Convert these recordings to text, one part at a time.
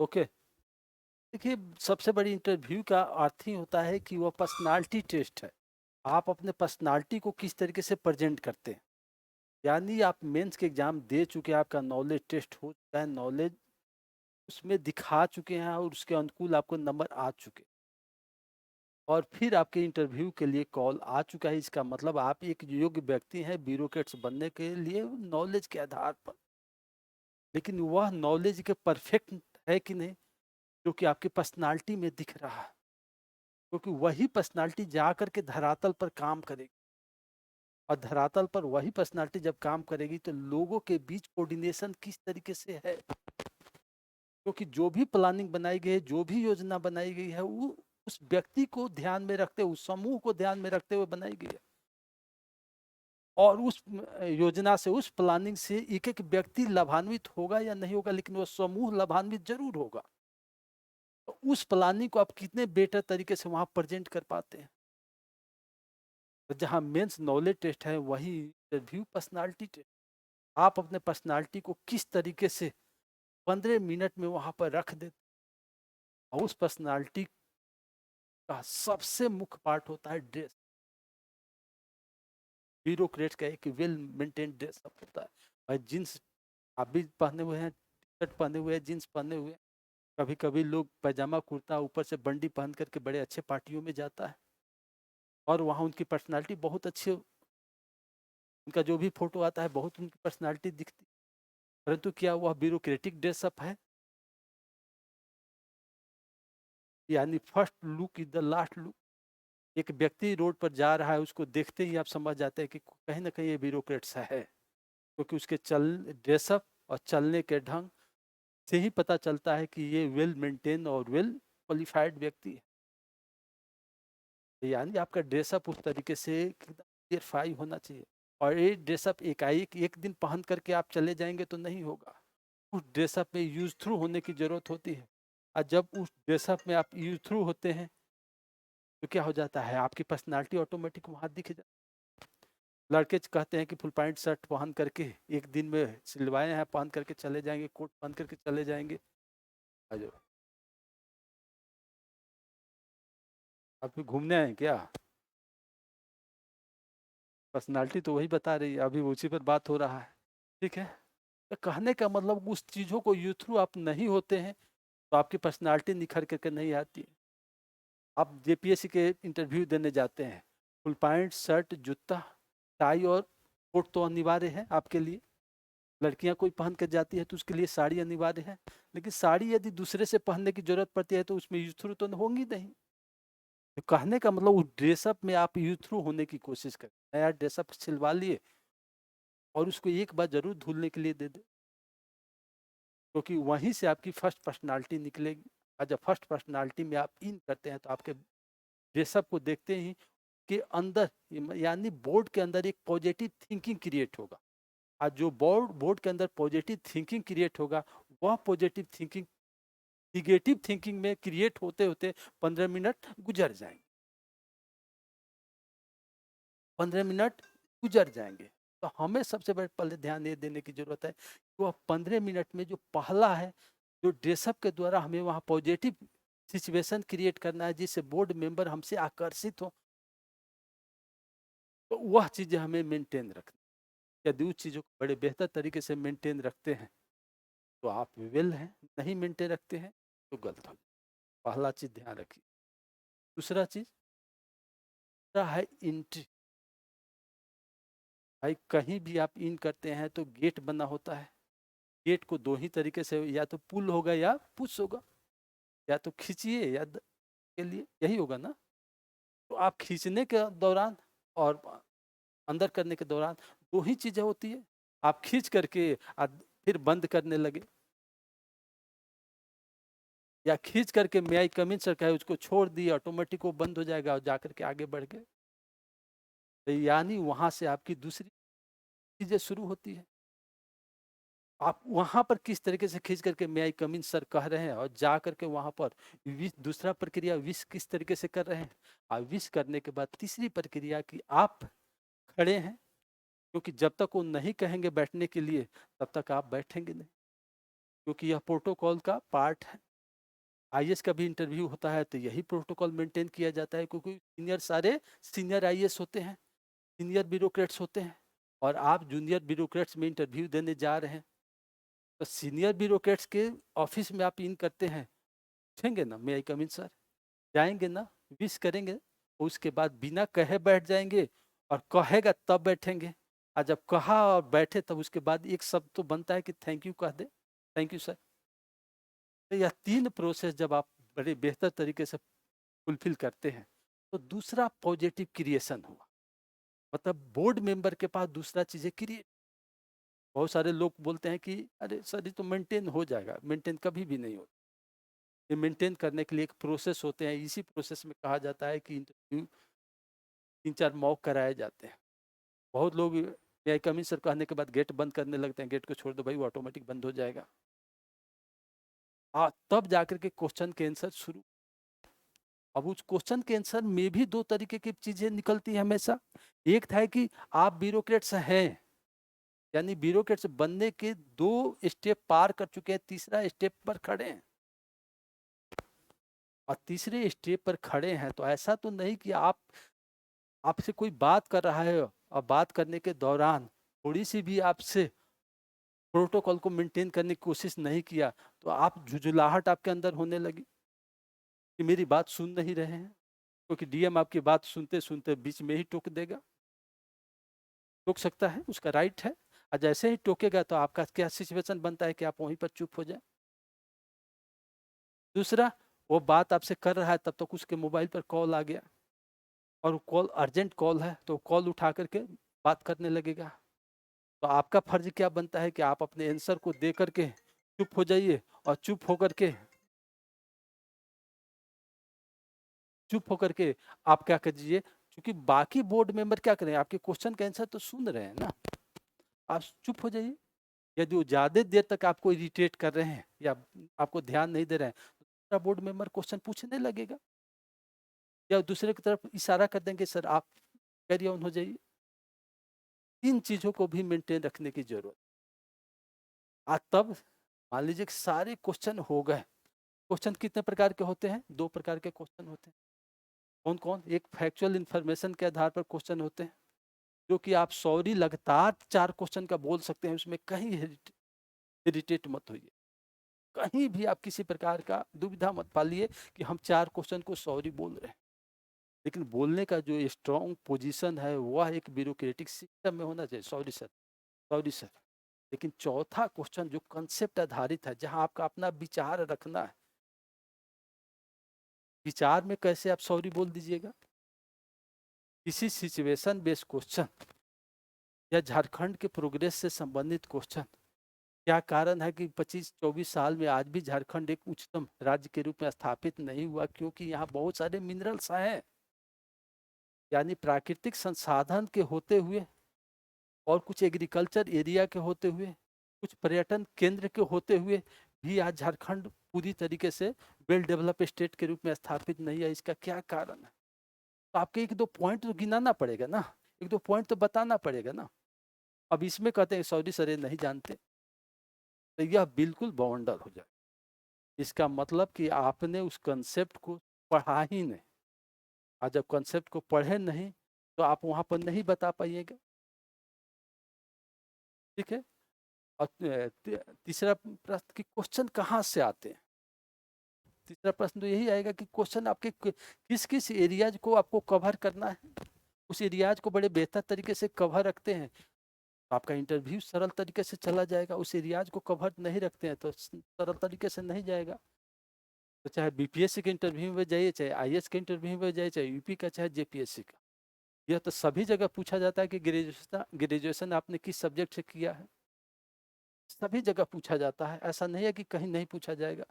Okay. देखिए, सबसे बड़ी इंटरव्यू का अर्थ ही होता है कि वो पर्सनालिटी टेस्ट है। आप अपने पर्सनालिटी को किस तरीके से प्रेजेंट करते हैं। यानी आप मेंस के एग्जाम दे चुके हैं, आपका नॉलेज टेस्ट हो चुका है, नॉलेज उसमें दिखा चुके हैं और उसके अनुकूल आपको नंबर आ चुके, और फिर आपके इंटरव्यू के लिए कॉल आ चुका है। इसका मतलब आप एक योग्य व्यक्ति हैं ब्यूरोक्रेट्स बनने के लिए नॉलेज के आधार पर। लेकिन वह नॉलेज के परफेक्ट है कि नहीं, जो कि आपकी पर्सनालिटी में दिख रहा है, क्योंकि वही पर्सनालिटी जा करके धरातल पर काम करेगी। और धरातल पर वही पर्सनालिटी जब काम करेगी तो लोगों के बीच कोऑर्डिनेशन किस तरीके से है, क्योंकि जो भी प्लानिंग बनाई गई है, जो भी योजना बनाई गई है, वो उस व्यक्ति को ध्यान में रखते हुए, उस समूह को ध्यान में रखते हुए बनाई गई है। और उस योजना से, उस प्लानिंग से एक एक व्यक्ति लाभान्वित होगा या नहीं होगा, लेकिन वो समूह लाभान्वित जरूर होगा। तो उस प्लानिंग को आप कितने बेटर तरीके से वहां प्रेजेंट कर पाते हैं। तो जहां मेंस नॉलेज टेस्ट है, वही इंटरव्यू पर्सनालिटी टेस्ट। आप अपने पर्सनालिटी को किस तरीके से 15 मिनट में वहां पर रख देते, और उस पर्सनालिटी का सबसे मुख्य पार्ट होता है ड्रेस। ब्यूरोक्रेट का एक वेल मेंटेन ड्रेस अप होता है। भाई जींस आप भी पहने हुए हैं, टी शर्ट पहने हुए हैं, जींस पहने हुए हैं, कभी कभी लोग पैजामा कुर्ता ऊपर से बंडी पहन करके बड़े अच्छे पार्टियों में जाता है, और वहाँ उनकी पर्सनालिटी बहुत अच्छी, उनका जो भी फोटो आता है बहुत उनकी पर्सनालिटी दिखती। परंतु क्या वह ब्यूरोक्रेटिक ड्रेसअप है? यानी first look is the last look. एक व्यक्ति रोड पर जा रहा है, उसको देखते ही आप समझ जाते हैं कि कहीं ना कहीं ये ब्यूरोक्रेट सा है, क्योंकि उसके चल ड्रेसअप और चलने के ढंग से ही पता चलता है कि ये वेल मेंटेन और वेल क्वालिफाइड व्यक्ति है। यानी आपका ड्रेसअप उस तरीके से क्लियरफाई होना चाहिए। और ये ड्रेसअप एकाएक एक दिन पहन करके आप चले जाएंगे तो नहीं होगा। उस ड्रेसअप में यूज थ्रू होने की जरूरत होती है। और जब उस ड्रेसअप में आप यूज थ्रू होते हैं तो क्या हो जाता है, आपकी पर्सनालिटी ऑटोमेटिक वहां दिख जाती है। लड़के कहते हैं कि फुल पैंट शर्ट पहन करके एक दिन में सिलवाए हैं, पहन करके चले जाएंगे, कोट पहन करके चले जाएंगे। आ जाओ, आप भी घूमने आए क्या? पर्सनालिटी तो वही बता रही है, अभी उसी पर बात हो रहा है। ठीक है। तो कहने का मतलब उस चीज़ों को यू थ्रू आप नहीं होते हैं तो आपकी पर्सनालिटी निखर करके नहीं आती है। आप जेपीएससी के इंटरव्यू देने जाते हैं, फुल पैंट शर्ट जूता टाई और कोट तो अनिवार्य है आपके लिए। लड़कियां कोई पहन कर जाती है तो उसके लिए साड़ी अनिवार्य है। लेकिन साड़ी यदि दूसरे से पहनने की जरूरत पड़ती है तो उसमें यूज थ्रू तो होंगी नहीं। तो कहने का मतलब उस ड्रेसअप में आप यूज थ्रू होने की कोशिश करें। नया ड्रेसअप सिलवा लिए और उसको एक बार जरूर धुलने के लिए दे दे, क्योंकि वहीं से आपकी फर्स्ट पर्सनालिटी निकलेगी। और जब फर्स्ट पर्सनालिटी में आप इन करते हैं तो आपके ड्रेसअप को देखते ही के अंदर, यानी बोर्ड के अंदर एक पॉजिटिव थिंकिंग क्रिएट होगा। और जो बोर्ड बोर्ड के अंदर पॉजिटिव थिंकिंग क्रिएट होगा, वह पॉजिटिव थिंकिंग निगेटिव थिंकिंग में क्रिएट होते होते 15 मिनट गुजर जाएंगे। 15 मिनट गुजर जाएंगे। तो हमें सबसे पहले ध्यान ये देने की जरूरत है कि वह 15 मिनट में जो पहला है, जो ड्रेसअप के द्वारा हमें वहाँ पॉजिटिव सिचुएशन क्रिएट करना है जिससे बोर्ड मेंबर हमसे आकर्षित हो, तो वह चीज़ें हमें मेंटेन रखनी। यदि उस चीज़ों को बड़े बेहतर तरीके से मेंटेन रखते हैं तो आप वेल हैं, नहीं मेंटेन रखते हैं तो गलत हो। पहला चीज़ ध्यान रखिए। दूसरा चीज़ है एंट्री। भाई कहीं भी आप इन करते हैं तो गेट बना होता है। गेट को दो ही तरीके से, या तो पुल होगा या पुश होगा, या तो खींचिए या के लिए यही होगा ना। तो आप खींचने के दौरान और अंदर करने के दौरान दो ही चीजें होती है। आप खींच करके फिर बंद करने लगे, या खींच करके मे आई कम इन सर कहे उसको छोड़ दिए, ऑटोमेटिक वो बंद हो जाएगा और जाकर के आगे बढ़ गए। तो यानी वहां से आपकी दूसरी चीजें शुरू होती है। आप वहां पर किस तरीके से खींच करके मे आई कम इन सर कह रहे हैं, और जा करके वहां पर दूसरा प्रक्रिया विश किस तरीके से कर रहे हैं। और विश करने के बाद तीसरी प्रक्रिया की आप खड़े हैं, क्योंकि जब तक वो नहीं कहेंगे बैठने के लिए तब तक आप बैठेंगे नहीं, क्योंकि यह प्रोटोकॉल का पार्ट है। आईएएस का भी इंटरव्यू होता है तो यही प्रोटोकॉल मेंटेन किया जाता है, क्योंकि सारे सीनियर आईएएस होते हैं, सीनियर ब्यूरोक्रेट्स होते हैं, और आप जूनियर ब्यूरोक्रेट्स में इंटरव्यू देने जा रहे हैं। तो सीनियर ब्यूरोक्रेट्स के ऑफिस में आप इन करते हैं, पूछेंगे ना मे आई कम इन सर, जाएंगे ना, विश करेंगे, उसके बाद बिना कहे बैठ जाएंगे, और कहेगा तब बैठेंगे, और जब कहा और बैठे तब उसके बाद एक शब्द तो बनता है कि थैंक यू कह दे, थैंक यू सर। तो यह 3 प्रोसेस जब आप बड़े बेहतर तरीके से फुलफिल करते हैं तो दूसरा पॉजिटिव क्रिएशन हुआ, मतलब बोर्ड मेंबर के पास दूसरा चीजें क्रिएट। बहुत सारे लोग बोलते हैं कि अरे सर ये तो मेंटेन हो जाएगा, मेंटेन कभी भी नहीं होता। ये मेंटेन करने के लिए एक प्रोसेस होते हैं, इसी प्रोसेस में कहा जाता है कि इंटरव्यू 3-4 मॉक कराए जाते हैं। बहुत लोग ए कम इन सर कहने के बाद गेट बंद करने लगते हैं, गेट को छोड़ दो भाई वो ऑटोमेटिक बंद हो जाएगा। तब जाकर के क्वेश्चन के आंसर शुरू। अब उस क्वेश्चन के आंसर में भी 2 तरीके की चीजें निकलती है हमेशा। एक था कि आप ब्यूरोक्रेट्स हैं, यानी ब्यूरोक्रेट्स बनने के 2 स्टेप पार कर चुके हैं, तीसरा स्टेप पर खड़े हैं। और तीसरे स्टेप पर खड़े हैं तो ऐसा तो नहीं कि आपसे कोई बात कर रहा है और बात करने के दौरान थोड़ी सी भी आपसे प्रोटोकॉल को मेंटेन करने की कोशिश नहीं किया तो आप झुझुलाहट आपके अंदर होने लगी कि मेरी बात सुन नहीं रहे हैं, क्योंकि डीएम आपकी बात सुनते सुनते बीच में ही टोक देगा, टोक सकता है, उसका राइट है। और जैसे ही टोकेगा तो आपका क्या सिचुएशन बनता है कि आप वहीं पर चुप हो जाए। दूसरा, वो बात आपसे कर रहा है तब तक उसके मोबाइल पर कॉल आ गया, और कॉल अर्जेंट कॉल है तो कॉल उठा करके बात करने लगेगा। तो आपका फर्ज क्या बनता है कि आप अपने आंसर को दे करके चुप हो जाइए, और चुप होकर के आप क्या कीजिए, क्योंकि बाकी बोर्ड मेंबर क्या करें, आपके क्वेश्चन का आंसर तो सुन रहे हैं ना, आप चुप हो जाइए। यदि वो ज्यादा देर तक आपको इरिटेट कर रहे हैं या आपको ध्यान नहीं दे रहे हैं तो दूसरा बोर्ड मेंबर क्वेश्चन पूछने लगेगा, या दूसरे की तरफ इशारा कर देंगे सर आप कैरी ऑन हो जाइए। इन चीजों को भी मेंटेन रखने की जरूरत। आज तब मान लीजिए कि सारे क्वेश्चन हो गए। क्वेश्चन कितने प्रकार के होते हैं, 2 प्रकार के क्वेश्चन होते हैं। कौन कौन? एक फैक्चुअल इंफॉर्मेशन के आधार पर क्वेश्चन होते हैं, जो कि आप सॉरी लगातार 4 क्वेश्चन का बोल सकते हैं, उसमें कहीं इरिटेट मत होइए, कहीं भी आप किसी प्रकार का दुविधा मत पालिए कि हम 4 क्वेश्चन को सॉरी बोल रहे हैं। लेकिन बोलने का जो स्ट्रॉन्ग पोजीशन है वह एक ब्यूरोक्रेटिक सिस्टम में होना चाहिए, सॉरी सर, सॉरी सर। लेकिन चौथा क्वेश्चन जो कंसेप्ट आधारित है, जहां आपका अपना विचार रखना है, विचार में कैसे आप सॉरी बोल दीजिएगा। किसी सिचुएशन बेस्ड क्वेश्चन या झारखंड के प्रोग्रेस से संबंधित क्वेश्चन, क्या कारण है कि 25-24 साल में आज भी झारखंड एक उच्चतम राज्य के रूप में स्थापित नहीं हुआ, क्योंकि यहाँ बहुत सारे मिनरल्स हैं, यानी प्राकृतिक संसाधन के होते हुए, और कुछ एग्रीकल्चर एरिया के होते हुए, कुछ पर्यटन केंद्र के होते हुए भी आज झारखंड पूरी तरीके से वेल डेवलप स्टेट के रूप में स्थापित नहीं है। इसका क्या कारण है? तो आपके 1-2 पॉइंट तो गिनाना पड़ेगा ना, 1-2 पॉइंट तो बताना पड़ेगा ना। अब इसमें कहते हैं सॉरी सर ये नहीं जानते, तो यह बिल्कुल बाउंडर हो जाए। इसका मतलब कि आपने उस कंसेप्ट को पढ़ा ही नहीं, और जब कंसेप्ट को पढ़े नहीं तो आप वहां पर नहीं बता पाइएगा। ठीक है। और तीसरा प्रश्न कि क्वेश्चन कहाँ से आते हैं। तीसरा प्रश्न तो यही आएगा कि क्वेश्चन आपके किस किस एरियाज को आपको कवर करना है, उस एरियाज को बड़े बेहतर तरीके से कवर रखते हैं तो आपका इंटरव्यू सरल तरीके से चला जाएगा। उस एरियाज को कवर नहीं रखते हैं तो सरल तरीके से नहीं जाएगा। तो चाहे बीपीएससी के इंटरव्यू में जाइए, चाहे आईएएस के इंटरव्यू में जाइए, चाहे यूपी का, चाहे जेपीएससी का, यह तो सभी जगह पूछा जाता है कि ग्रेजुएशन आपने किस सब्जेक्ट से किया है। सभी जगह पूछा जाता है, ऐसा नहीं है कि कहीं नहीं पूछा जाएगा।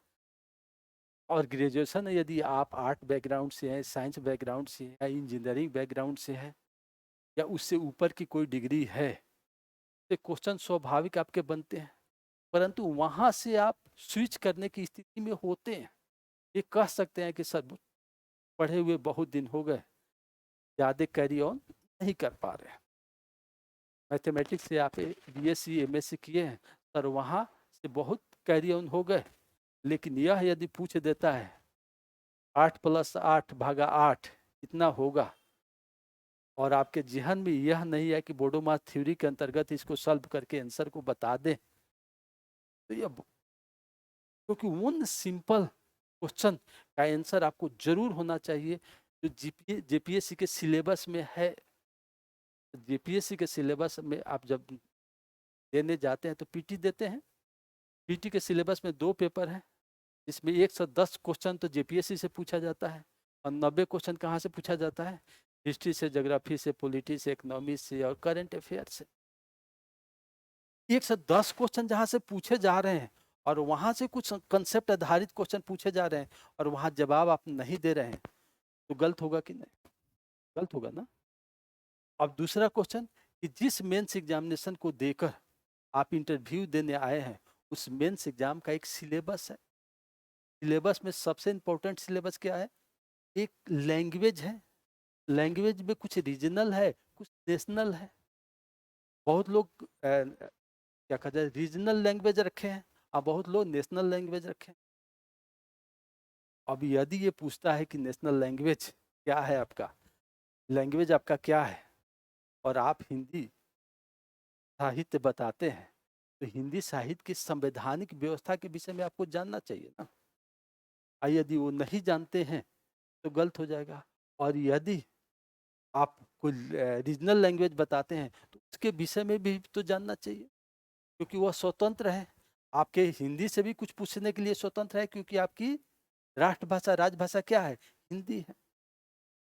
और ग्रेजुएशन यदि आप आर्ट बैकग्राउंड से हैं, साइंस बैकग्राउंड से हैं, या इंजीनियरिंग बैकग्राउंड से है, या उससे ऊपर की कोई डिग्री है, तो क्वेश्चन स्वाभाविक आपके बनते हैं। परंतु वहां से आप स्विच करने की स्थिति में होते हैं। ये कह सकते हैं कि सर पढ़े हुए बहुत दिन हो गए, ज़्यादा कैरी ऑन नहीं कर पा रहे हैं। मैथमेटिक्स से आप बीएससी एमएससी किए हैं सर, वहाँ से बहुत कैरी ऑन हो गए, लेकिन यह यदि पूछ देता है 8 + 8 भागा 8 इतना होगा, और आपके जहन में यह नहीं है कि बोडोमास थ्योरी के अंतर्गत इसको सॉल्व करके आंसर को बता दें, तो यह, क्योंकि वन सिंपल क्वेश्चन का आंसर आपको जरूर होना चाहिए जो जेपीएससी के सिलेबस में है। जेपीएससी के सिलेबस में आप जब देने जाते हैं तो पीटी देते हैं, पीटी के सिलेबस में 2 पेपर हैं, इसमें 110 क्वेश्चन तो जेपीएससी से पूछा जाता है, और 90 क्वेश्चन कहाँ से पूछा जाता है, हिस्ट्री से, ज्योग्राफी से, पॉलिटी से, इकोनॉमी से और करंट अफेयर से। 110 क्वेश्चन जहाँ से पूछे जा रहे हैं और वहां से कुछ कंसेप्ट आधारित क्वेश्चन पूछे जा रहे हैं और वहां जवाब आप नहीं दे रहे हैं, तो गलत होगा कि नहीं? गलत होगा ना। अब दूसरा क्वेश्चन कि जिस मेंस एग्जामिनेशन को देकर आप इंटरव्यू देने आए हैं उस मेंस एग्जाम का एक सिलेबस है। सिलेबस में सबसे इंपॉर्टेंट सिलेबस क्या है? एक लैंग्वेज है, लैंग्वेज में कुछ रीजनल है, कुछ नेशनल है। बहुत लोग क्या कहते हैं, रीजनल लैंग्वेज रखे हैं और बहुत लोग नेशनल लैंग्वेज रखे हैं। अब यदि ये पूछता है कि नेशनल लैंग्वेज क्या है आपका, लैंग्वेज आपका क्या है, और आप हिंदी साहित्य बताते हैं, तो हिंदी साहित्य की संवैधानिक व्यवस्था के विषय में आपको जानना चाहिए ना। यदि वो नहीं जानते हैं तो गलत हो जाएगा। और यदि आप कोई रीजनल लैंग्वेज बताते हैं तो उसके विषय में भी तो जानना चाहिए, क्योंकि वह स्वतंत्र है। आपके हिंदी से भी कुछ पूछने के लिए स्वतंत्र है, क्योंकि आपकी राष्ट्रभाषा, राजभाषा क्या है? हिंदी है।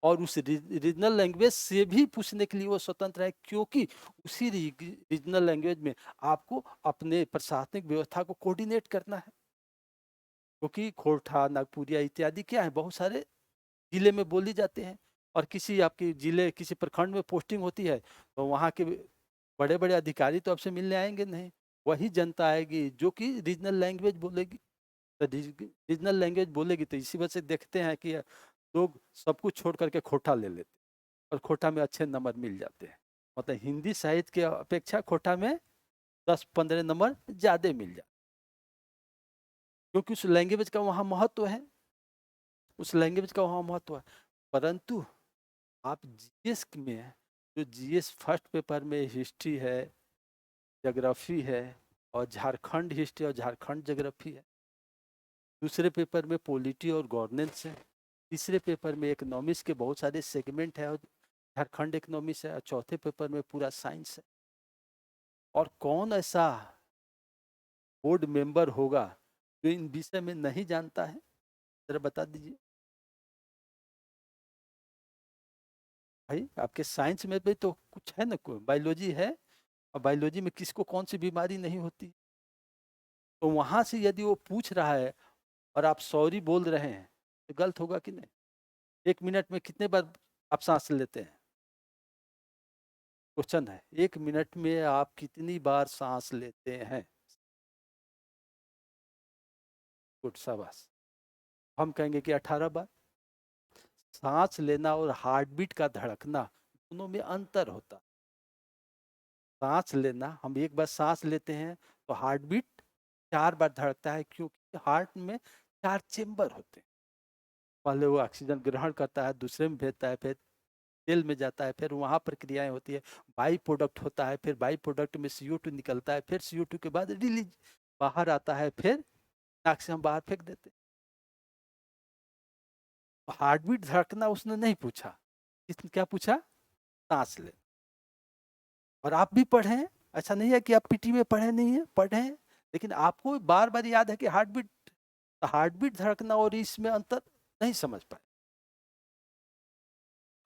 और उस रीजनल लैंग्वेज से भी पूछने के लिए वो स्वतंत्र है, क्योंकि उसी रीजनल लैंग्वेज में आपको अपने प्रशासनिक व्यवस्था को कोऑर्डिनेट करना है। क्योंकि खोरठा, नागपुरिया इत्यादि क्या है, बहुत सारे जिले में बोली जाते हैं, और किसी आपके जिले, किसी प्रखंड में पोस्टिंग होती है तो वहाँ के बड़े बड़े अधिकारी तो आपसे मिलने आएंगे नहीं, वही जनता आएगी जो कि रीजनल लैंग्वेज बोलेगी। तो रीजनल लैंग्वेज बोलेगी, तो इसी वजह से देखते हैं कि लोग सब कुछ छोड़ करके खोटा ले लेते हैं और खोटा में अच्छे नंबर मिल जाते हैं। मतलब हिंदी साहित्य की अपेक्षा खोटा में 10-15 नंबर ज़्यादा मिल जाते, क्योंकि उस लैंग्वेज का वहाँ महत्व है, उस लैंग्वेज का वहाँ महत्व है। परंतु आप जीएस में, जो जीएस फर्स्ट पेपर में हिस्ट्री है, ज्योग्राफी है, और झारखंड हिस्ट्री और झारखंड ज्योग्राफी है, दूसरे पेपर में पॉलिटी और गवर्नेंस है, तीसरे पेपर में इकोनॉमिक्स के बहुत सारे सेगमेंट है और झारखंड इकोनॉमिक्स है, और चौथे पेपर में पूरा साइंस है। और कौन ऐसा बोर्ड मेंबर होगा जो इन विषय में नहीं जानता है? जरा बता दीजिए भाई। आपके साइंस में भी तो कुछ है ना, कोई बायोलॉजी है, और बायोलॉजी में किसको कौन सी बीमारी नहीं होती? तो वहां से यदि वो पूछ रहा है और आप सॉरी बोल रहे हैं तो गलत होगा कि नहीं? 1 मिनट में कितने बार आप सांस लेते हैं? क्वेश्चन है, 1 मिनट में आप कितनी बार सांस लेते हैं? गुड, शाबाश। हम कहेंगे कि 18 बार। सांस लेना और हार्ट बीट का धड़कना दोनों में अंतर होता है। सांस लेना, हम एक बार सांस लेते हैं तो हार्ट बीट 4 बार धड़कता है, क्योंकि हार्ट में 4 चेम्बर होते हैं। पहले वो ऑक्सीजन ग्रहण करता है, दूसरे में भेजता है, फिर सेल में जाता है, फिर वहाँ प्रक्रियाएं होती है, बाई प्रोडक्ट होता है, फिर बाई प्रोडक्ट में CO2 निकलता है, फिर CO2 के बाद रिलीज बाहर आता है, फिर नाक से हम बाहर फेंक देते हैं। हार्ट बीट धड़कना उसने नहीं पूछा, इसने क्या पूछा? सांस ले। और आप भी पढ़े हैं, ऐसा नहीं है कि आप पीटी में पढ़े नहीं है, पढ़े हैं, लेकिन आपको बार बार याद है कि हार्ट बीट धड़कना और इसमें अंतर नहीं समझ पाए।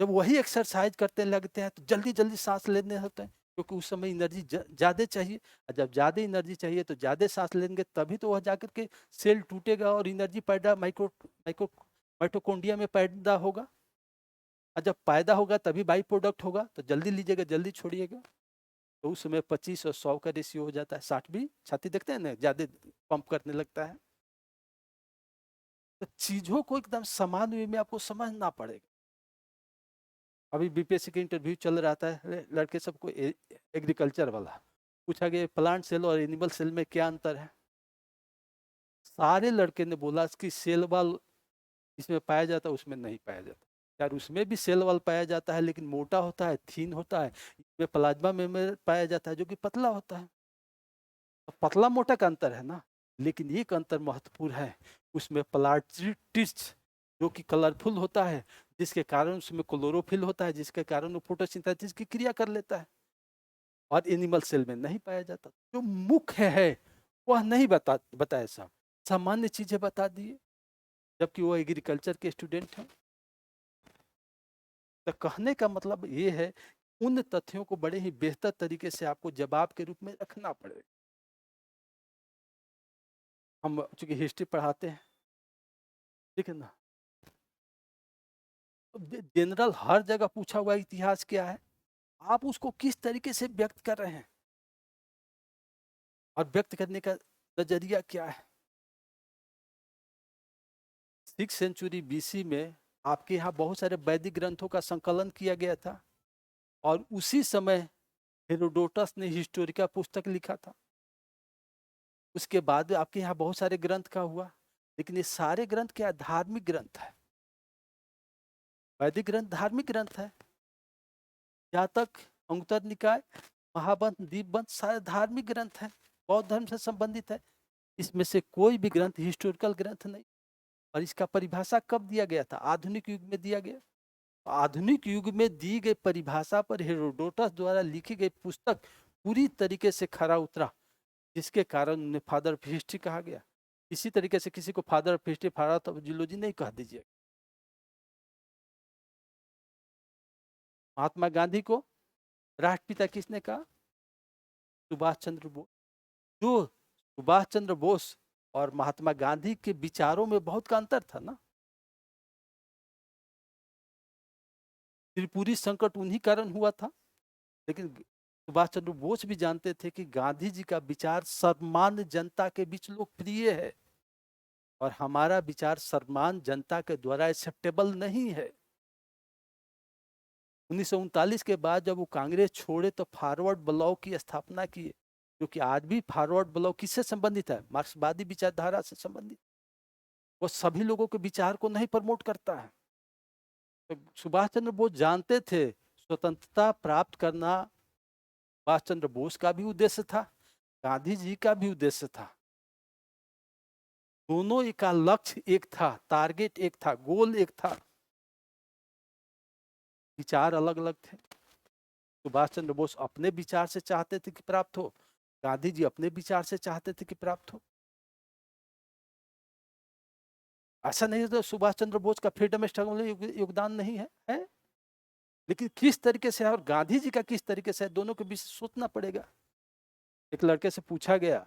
जब वही एक्सरसाइज करते लगते हैं तो जल्दी जल्दी सांस लेने होते हैं, क्योंकि उस समय एनर्जी ज़्यादा चाहिए, और जब ज़्यादा एनर्जी चाहिए तो ज़्यादा सांस लेंगे, तभी तो वह जाकर के सेल टूटेगा और एनर्जी पैदा माइटोकॉन्ड्रिया में पैदा होगा, और जब पैदा होगा तभी बाई प्रोडक्ट होगा, तो जल्दी लीजिएगा, जल्दी छोड़िएगा। तो उस समय 25 और 100 का रेशियो हो जाता है, 60 भी छाती देखते हैं ना, ज़्यादा पंप करने लगता है। तो चीज़ों को एकदम समान वे में आपको समझना पड़ेगा। अभी बीपीएससी का इंटरव्यू चल रहा था, लड़के सबको एग्रीकल्चर वाला पूछा गया, प्लांट सेल और एनिमल सेल में क्या अंतर है? सारे लड़के ने बोला कि सेल वॉल इसमें पाया जाता है, उसमें नहीं पाया जाता। यार उसमें भी सेल वॉल पाया जाता है, लेकिन मोटा होता है, थीन होता है। इसमें प्लाज्मा मेम्ब्रेन पाया जाता है जो कि पतला होता है। तो पतला मोटा का अंतर है ना, लेकिन एक अंतर महत्वपूर्ण है, उसमें प्लास्टिस्ट जो कि कलरफुल होता है, जिसके कारण उसमें क्लोरोफिल होता है, जिसके कारण वो फोटोसिंथेसिस की क्रिया कर लेता है, और एनिमल सेल में नहीं पाया जाता। जो मुख्य है वह नहीं बताया साहब, सामान्य चीजें बता दिए, जबकि वो एग्रीकल्चर के स्टूडेंट हैं। तो कहने का मतलब ये है, उन तथ्यों को बड़े ही बेहतर तरीके से आपको जवाब के रूप में रखना पड़ेगा। हम चूंकि हिस्ट्री पढ़ाते हैं, ठीक है ना, तो जनरल हर जगह पूछा हुआ इतिहास क्या है, आप उसको किस तरीके से व्यक्त कर रहे हैं और व्यक्त करने का नजरिया क्या है। 6th सेंचुरी बीसी में आपके यहाँ बहुत सारे वैदिक ग्रंथों का संकलन किया गया था, और उसी समय हेरोडोटस ने हिस्टोरिका पुस्तक लिखा था। उसके बाद आपके यहाँ बहुत सारे ग्रंथ का हुआ, लेकिन ये सारे ग्रंथ क्या, धार्मिक ग्रंथ है। वैदिक ग्रंथ धार्मिक ग्रंथ है, जहाँ तक अंगुत्तर निकाय, महावंश, दीपवंश सारे धार्मिक ग्रंथ हैं, बौद्ध धर्म से संबंधित है। इसमें से कोई भी ग्रंथ हिस्टोरिकल ग्रंथ नहीं। और इसका परिभाषा कब दिया गया था, आधुनिक युग में दिया गया। आधुनिक युग में दी गई परिभाषा पर हेरोडोटस द्वारा लिखी गई पुस्तक पूरी तरीके से खरा उतरा, जिसके कारण उन्हें फादर ऑफ हिस्ट्री कहा गया। इसी तरीके से किसी को father of history, father of geology नहीं कह दीजिए। महात्मा गांधी को राष्ट्रपिता किसने कहा, सुभाष चंद्र बोस। जो सुभाष चंद्र बोस और महात्मा गांधी के विचारों में बहुत का अंतर था ना। त्रिपुरी संकट उन्हीं कारण हुआ था, लेकिन सुभाष चंद्र बोस भी जानते थे कि गांधी जी का विचार सर्वमान्य जनता के बीच लोकप्रिय है, और हमारा विचार सर्वमान्य जनता के द्वारा एक्सेप्टेबल नहीं है। 1939 के बाद जब वो कांग्रेस छोड़े तो फॉरवर्ड ब्लॉक की स्थापना की, जो कि आज भी फॉरवर्ड ब्लॉक किससे संबंधित है, मार्क्सवादी विचारधारा से संबंधित। वो सभी लोगों के विचार को नहीं प्रमोट करता है। तो सुभाष चंद्र बोस जानते थे स्वतंत्रता प्राप्त करना सुभाष चंद्र बोस का भी उद्देश्य था, गांधी जी का भी उद्देश्य था। दोनों का लक्ष्य एक था, टारगेट एक था, गोल एक था, विचार अलग अलग थे। सुभाष चंद्र बोस अपने विचार से चाहते थे कि प्राप्त हो, गांधी जी अपने विचार से चाहते थे कि प्राप्त हो। ऐसा नहीं तो सुभाष चंद्र बोस का फ्रीडम स्ट्रगल में योगदान नहीं है, लेकिन किस तरीके से है और गांधी जी का किस तरीके से है, दोनों के बीच सोचना पड़ेगा। एक लड़के से पूछा गया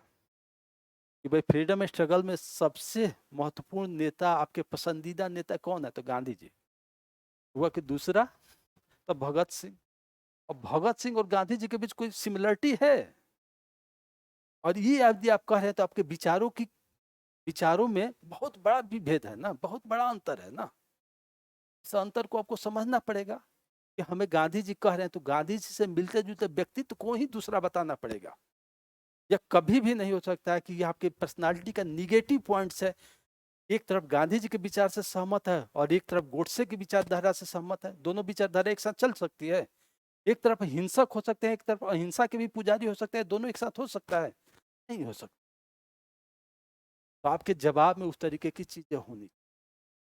कि भाई फ्रीडम स्ट्रगल में सबसे महत्वपूर्ण नेता, आपके पसंदीदा नेता कौन है, तो गांधी जी हुआ कि दूसरा, तो भगत सिंह। और भगत सिंह और गांधी जी के बीच कोई सिमिलरिटी है, और ये यदि आप कह रहे हैं तो आपके विचारों में बहुत बड़ा विभेद है ना, बहुत बड़ा अंतर है ना। इस अंतर को आपको समझना पड़ेगा कि हमें गांधी जी कह रहे हैं तो गांधी जी से मिलते जुलते व्यक्तित्व को ही दूसरा बताना पड़ेगा। यह कभी भी नहीं हो सकता है कि यह आपके पर्सनालिटी का निगेटिव पॉइंट्स है। एक तरफ गांधी जी के विचार से सहमत है और एक तरफ गोडसे की विचारधारा से सहमत है, दोनों विचारधारा एक साथ चल सकती है। एक तरफ हिंसक हो सकते हैं, एक तरफ अहिंसा के भी पुजारी हो सकते हैं, दोनों एक साथ हो सकता है, नहीं हो सकता। तो आपके जवाब में उस तरीके की चीजें होनी,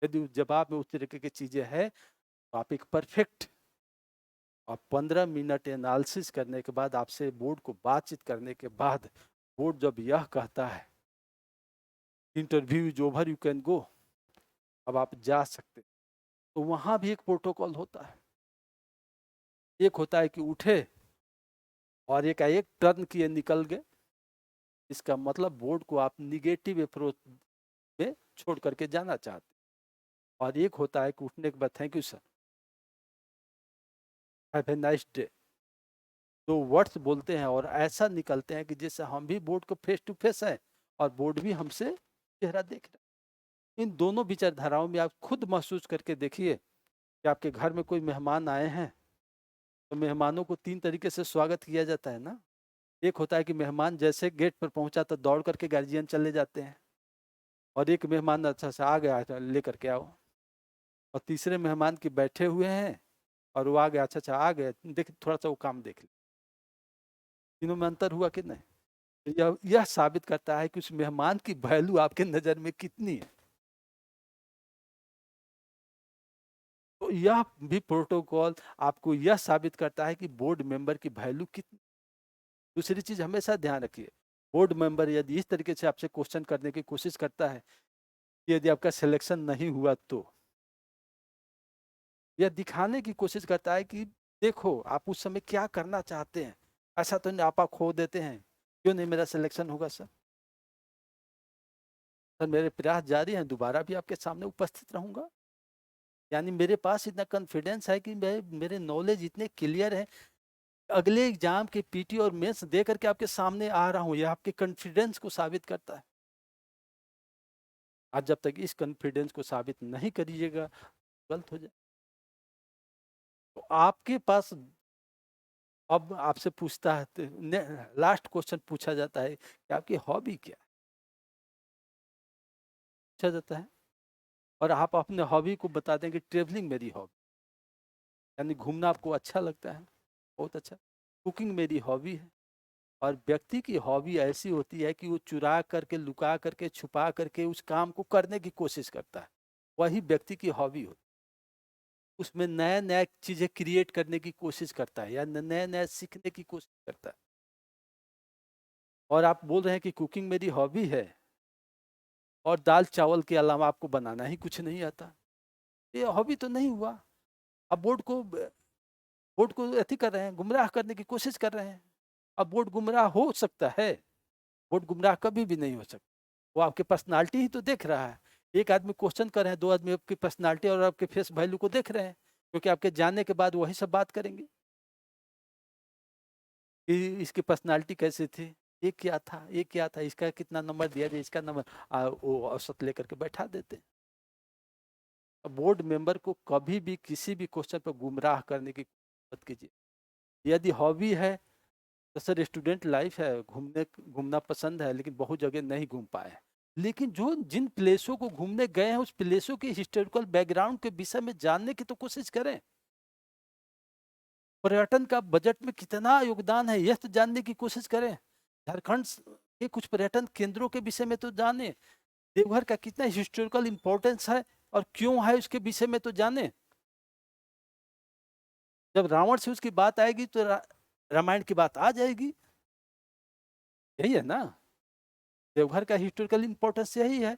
यदि उस जवाब में उस तरीके की चीजें है तो आप एक परफेक्ट, और 15 मिनट एनालिसिस करने के बाद, आपसे बोर्ड को बातचीत करने के बाद, बोर्ड जब यह कहता है interview is over you can go, अब आप जा सकते, तो वहां भी एक प्रोटोकॉल होता है। एक होता है कि उठे और एक टर्न किए निकल गए, इसका मतलब बोर्ड को आप निगेटिव अप्रोच में छोड़ करके जाना चाहते। और एक होता है कि उठने के बाद thank you sir, have a nice day, दो वर्ड्स बोलते हैं और ऐसा निकलते हैं कि जैसे हम भी बोर्ड को फेस टू फेस है और बोर्ड भी हमसे चेहरा देख रहा है। इन दोनों विचारधाराओं में आप खुद महसूस करके देखिए कि आपके घर में कोई मेहमान आए हैं तो मेहमानों को 3 तरीके से स्वागत किया जाता है ना। एक होता है कि मेहमान जैसे गेट पर पहुंचा तो दौड़ करके गार्जियन चले जाते हैं, और एक मेहमान अच्छा से आ गया लेकर के आओ, और तीसरे मेहमान की बैठे हुए हैं और वो आ गया, अच्छा अच्छा आ गए, देख थोड़ा सा वो काम देख ले, तीनों में अंतर हुआ कि नहीं? यह साबित करता है कि उस मेहमान की वैल्यू आपके नजर में कितनी है। तो यह भी प्रोटोकॉल आपको यह साबित करता है कि बोर्ड मेंबर की वैल्यू कितनी। दूसरी चीज हमेशा ध्यान रखिए, बोर्ड मेंबर यदि इस तरीके से आपसे क्वेश्चन करने की कोशिश करता है, यदि आपका सिलेक्शन नहीं हुआ तो यह दिखाने की कोशिश करता है कि देखो आप उस समय क्या करना चाहते हैं, ऐसा तो नहीं आप खो देते हैं, क्यों नहीं मेरा सिलेक्शन होगा सर, सर मेरे प्रयास जारी हैं, दोबारा भी आपके सामने उपस्थित रहूंगा। यानी मेरे पास इतना कॉन्फिडेंस है कि मैं, मेरे नॉलेज इतने क्लियर है, अगले एग्जाम के पीटी और मेंस दे करके आपके सामने आ रहा हूँ, यह आपके कॉन्फिडेंस को साबित करता है। आज जब तक इस कॉन्फिडेंस को साबित नहीं करिएगा, गलत हो जाए। तो आपके पास अब आपसे पूछता है, लास्ट क्वेश्चन पूछा जाता है कि आपकी हॉबी क्या है, पूछा जाता है, और आप अपने हॉबी को बता दें कि ट्रेवलिंग मेरी हॉबी, यानी घूमना आपको अच्छा लगता है, बहुत अच्छा। कुकिंग मेरी हॉबी है। और व्यक्ति की हॉबी ऐसी होती है कि वो चुरा करके, लुका करके, छुपा करके उस काम को करने की कोशिश करता है, वही व्यक्ति की हॉबी होती है। उसमें नया नया चीजें क्रिएट करने की कोशिश करता है, या नया नया सीखने की कोशिश करता है। और आप बोल रहे हैं कि कुकिंग मेरी हॉबी है, और दाल चावल के अलावा आपको बनाना ही कुछ नहीं आता, ये हॉबी तो नहीं हुआ। अब बोर्ड को अथी कर रहे हैं, गुमराह करने की कोशिश कर रहे हैं। अब बोर्ड गुमराह हो सकता है, बोर्ड गुमराह कभी भी नहीं हो सकता, वो आपके पर्सनालिटी ही तो देख रहा है। एक आदमी क्वेश्चन कर रहे हैं, दो आदमी आपकी पर्सनालिटी और आपके फेस वैल्यू को देख रहे हैं, क्योंकि आपके जानने के बाद वही सब बात करेंगे कि इसकी पर्सनालिटी कैसी थी, ये क्या था, ये क्या था, इसका कितना नंबर दिया जाए, इसका नंबर, वो औसत लेकर के बैठा देते हैं। बोर्ड मेंबर को कभी भी किसी भी क्वेश्चन पर गुमराह करने की मत कीजिए। यदि हॉबी है तो सर स्टूडेंट लाइफ है, घूमना पसंद है, लेकिन बहुत जगह नहीं घूम पाए। लेकिन जो जिन प्लेसों को घूमने गए हैं, उस प्लेसों के हिस्टोरिकल बैकग्राउंड के विषय में जानने की तो कोशिश करें। पर्यटन का बजट में कितना योगदान है, यह तो जानने की कोशिश करें। झारखंड के कुछ पर्यटन केंद्रों के विषय में तो जाने, देवघर का कितना हिस्टोरिकल इंपॉर्टेंस है और क्यों है उसके विषय में तो जाने। जब रावण से उसकी बात आएगी तो रामायण की बात आ जाएगी, यही है ना। देवघर का हिस्टोरिकल इंपॉर्टेंस यही है,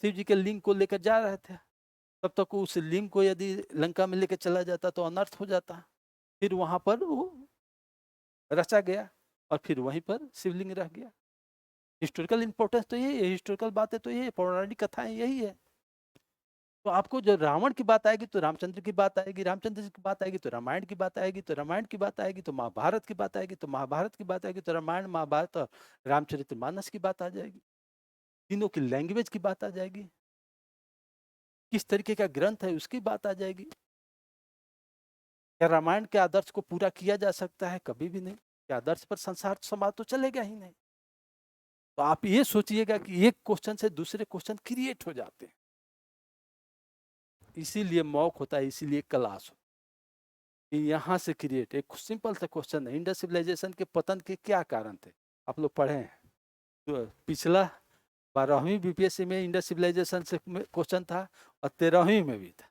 शिव जी के लिंग को लेकर जा रहे थे, तब तक उस लिंग को यदि लंका में लेकर चला जाता तो अनर्थ हो जाता, फिर वहां पर वो रचा गया और फिर वहीं पर शिवलिंग रह गया। हिस्टोरिकल इंपॉर्टेंस तो यही है, हिस्टोरिकल बातें तो यही है, पौराणिक कथाएं यही है। तो आपको जब रावण की बात आएगी तो रामचंद्र की बात आएगी, रामचंद्र की बात आएगी तो रामायण की बात आएगी, तो रामायण की बात आएगी तो महाभारत की बात आएगी, तो महाभारत की बात आएगी तो रामायण महाभारत और रामचरितमानस की बात आ जाएगी, तीनों की लैंग्वेज की बात आ जाएगी, किस तरीके का ग्रंथ है उसकी बात आ जाएगी। क्या रामायण के आदर्श को पूरा किया जा सकता है? कभी भी नहीं। क्या आदर्श पर संसार समाज तो चलेगा ही नहीं। तो आप ये सोचिएगा कि एक क्वेश्चन से दूसरे क्वेश्चन क्रिएट हो जाते हैं, इसीलिए मॉक होता है, इसीलिए क्लास हो कि यहाँ से क्रिएट। एक सिंपल सा क्वेश्चन है, इंडस सिविलाइजेशन के पतन के क्या कारण थे, आप लोग पढ़े हैं तो पिछला 12वीं बीपीएससी में इंडस सिविलाइजेशन से क्वेश्चन था और 13वीं में भी था,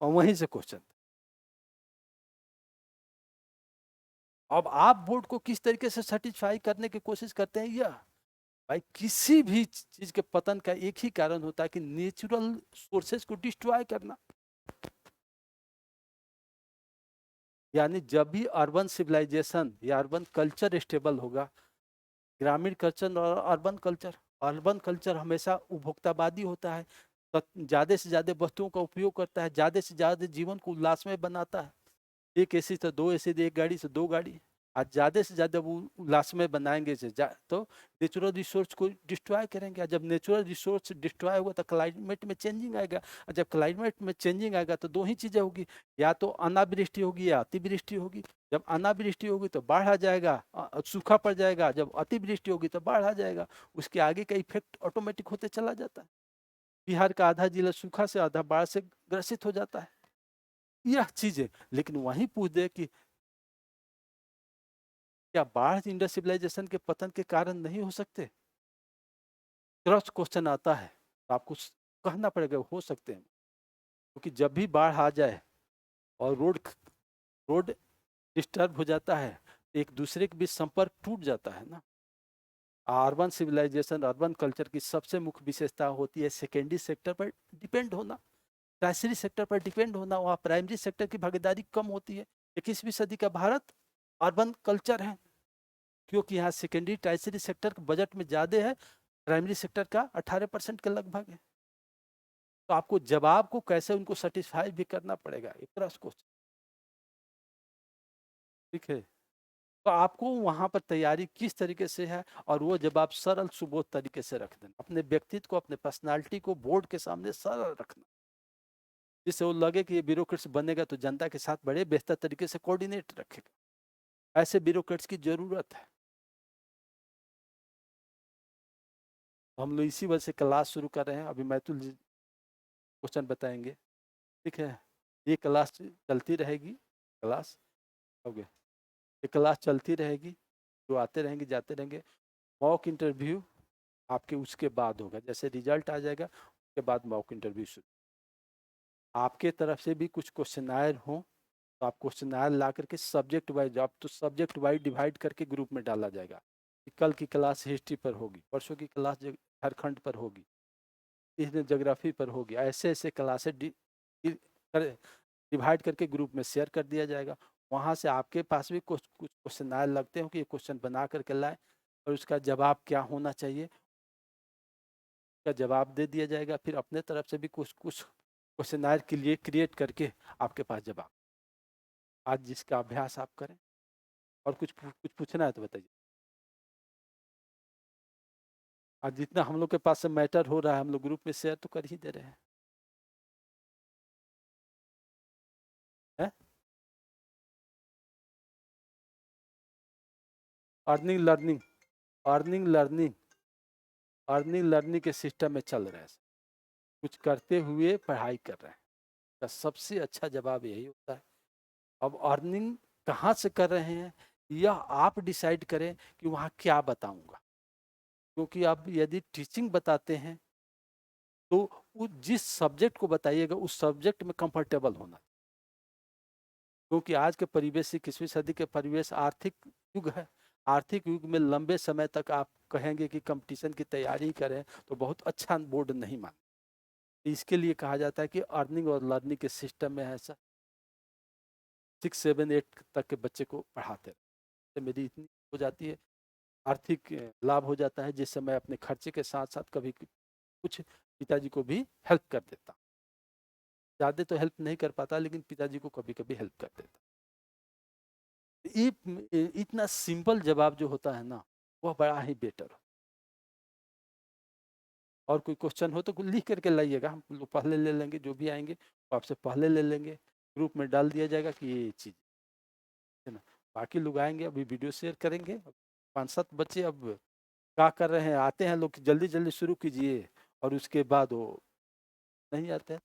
और वहीं से क्वेश्चन था। अब आप बोर्ड को किस तरीके से सेटिस्फाई करने की कोशिश करते हैं, यह भाई किसी भी चीज के पतन का एक ही कारण होता है कि नेचुरल सोर्सेज को डिस्ट्रॉय करना। यानी जब भी अर्बन सिविलाइजेशन या अर्बन कल्चर स्टेबल होगा, ग्रामीण कल्चर और अर्बन कल्चर हमेशा उपभोक्तावादी होता है, ज्यादा से ज्यादा वस्तुओं का उपयोग करता है, ज्यादा से ज्यादा जीवन को उल्लासमय बनाता है, एक एसी से दो एसी, एक गाड़ी से दो गाड़ी। आज ज्यादा से ज्यादा वो उल्लासमय बनाएंगे तो नेचुरल रिसोर्स को डिस्ट्रॉय करेंगे, जब नेचुरल रिसोर्स डिस्ट्रॉय होगा तो क्लाइमेट में चेंजिंग आएगा, और जब क्लाइमेट में चेंजिंग आएगा तो दो ही चीजें होगी, या तो अनावृष्टि होगी या अतिवृष्टि होगी। जब अनावृष्टि होगी तो बाढ़ आ जाएगा, सूखा पड़ जाएगा, जब अतिवृष्टि होगी तो बाढ़ आ जाएगा, उसके आगे का इफेक्ट ऑटोमेटिक होते चला जाता है। बिहार का आधा जिला सूखा से आधा बाढ़ से ग्रसित हो जाता है, यह चीजें। लेकिन वहीं पूछ दे कि क्या बाढ़ इंडस सिविलाइजेशन के पतन के कारण नहीं हो सकते? क्रॉस क्वेश्चन आता है तो आपको कहना पड़ेगा हो सकते हैं, क्योंकि जब भी बाढ़ आ जाए और रोड रोड डिस्टर्ब हो जाता है, एक दूसरे के बीच संपर्क टूट जाता है ना। अर्बन सिविलाइजेशन, अर्बन कल्चर की सबसे मुख्य विशेषता होती है सेकेंडरी सेक्टर पर डिपेंड होना, टर्शियरी सेक्टर पर डिपेंड होना। वहाँ प्राइमरी सेक्टर की भागीदारी कम होती है। 21वीं सदी का भारत अर्बन कल्चर है, क्योंकि यहाँ सेकेंडरी टर्शियरी सेक्टर बजट में ज़्यादा है, प्राइमरी सेक्टर का 18% के लगभग है। तो आपको जवाब को कैसे उनको सेटिस्फाई भी करना पड़ेगा, एक क्रॉस क्वेश्चन। ठीक है, तो आपको वहां पर तैयारी किस तरीके से है, और वो जवाब सरल सुबोध तरीके से रख देना, अपने व्यक्तित्व को, अपने पर्सनालिटी को बोर्ड के सामने सरल रखना, जिससे वो लगे कि ये ब्यूरोक्रेट्स बनेगा तो जनता के साथ बड़े बेहतर तरीके से कोऑर्डिनेट रखेगा। ऐसे ब्यूरोक्रेट्स की जरूरत है। तो हम लोग इसी वजह से क्लास शुरू कर रहे हैं। अभी मैथुल जी क्वेश्चन बताएंगे, ठीक है। ये क्लास चलती रहेगी, क्लास हो गया, ये क्लास चलती रहेगी, जो आते रहेंगे जाते रहेंगे। मॉक इंटरव्यू आपके उसके बाद होगा, जैसे रिजल्ट आ जाएगा उसके बाद मॉक इंटरव्यू शुरू। आपके तरफ से भी कुछ क्वेश्चनायर हो तो आप क्वेश्चनायर ला करके सब्जेक्ट वाइज, आप तो सब्जेक्ट वाइज डिवाइड करके ग्रुप में डाला जाएगा। कल की क्लास हिस्ट्री पर होगी, परसों की क्लास झारखंड पर होगी, इस दिन ज्योग्राफी पर होगी। ऐसे ऐसे क्लासेस डिवाइड करके ग्रुप में शेयर कर दिया जाएगा। वहाँ से आपके पास भी कुछ कुछ क्वेश्चनायर लगते हो कि ये क्वेश्चन बना करके लाए, और उसका जवाब क्या होना चाहिए का जवाब दे दिया जाएगा। फिर अपने तरफ से भी कुछ कुछ क्वेश्चनायर के लिए क्रिएट करके आपके पास जवाब, आज जिसका अभ्यास आप करें। और कुछ पूछना है तो बताइए। आज जितना हम लोग के पास से मैटर हो रहा है, हम लोग ग्रुप में शेयर तो कर ही दे रहे हैं, है? Earning learning, earning learning, earning learning के सिस्टम में चल रहे हैं, कुछ करते हुए पढ़ाई कर रहे हैं, का सबसे अच्छा जवाब यही होता है। अब अर्निंग कहाँ से कर रहे हैं यह आप डिसाइड करें कि वहाँ क्या बताऊंगा, क्योंकि आप यदि टीचिंग बताते हैं तो उस जिस सब्जेक्ट को बताइएगा उस सब्जेक्ट में कंफर्टेबल होना, क्योंकि आज के परिवेश, 21वीं सदी के परिवेश आर्थिक युग है। आर्थिक युग में लंबे समय तक आप कहेंगे कि कंपटीशन की तैयारी करें तो बहुत अच्छा बोर्ड नहीं मान। इसके लिए कहा जाता है कि अर्निंग और लर्निंग के सिस्टम में ऐसा 6, 7, 8 तक के बच्चे को पढ़ाते हैं। तो मेरी इतनी हो जाती है, आर्थिक लाभ हो जाता है, जिससे मैं अपने खर्चे के साथ साथ कभी कुछ पिताजी को भी हेल्प कर देता। ज़्यादा तो हेल्प नहीं कर पाता, लेकिन पिताजी को कभी कभी हेल्प कर देता। इतना सिंपल जवाब जो होता है ना, वह बड़ा ही बेटर। और कोई क्वेश्चन हो तो लिख करके लाइएगा, हम लोग पहले ले लेंगे, जो भी आएंगे वो आपसे पहले ले लेंगे, ग्रुप में डाल दिया जाएगा कि ये चीज़ है ना। बाकी लोग आएंगे, अभी वीडियो शेयर करेंगे। 5-7 बच्चे अब क्या कर रहे हैं, आते हैं लोग, जल्दी जल्दी शुरू कीजिए, और उसके बाद वो नहीं आते हैं।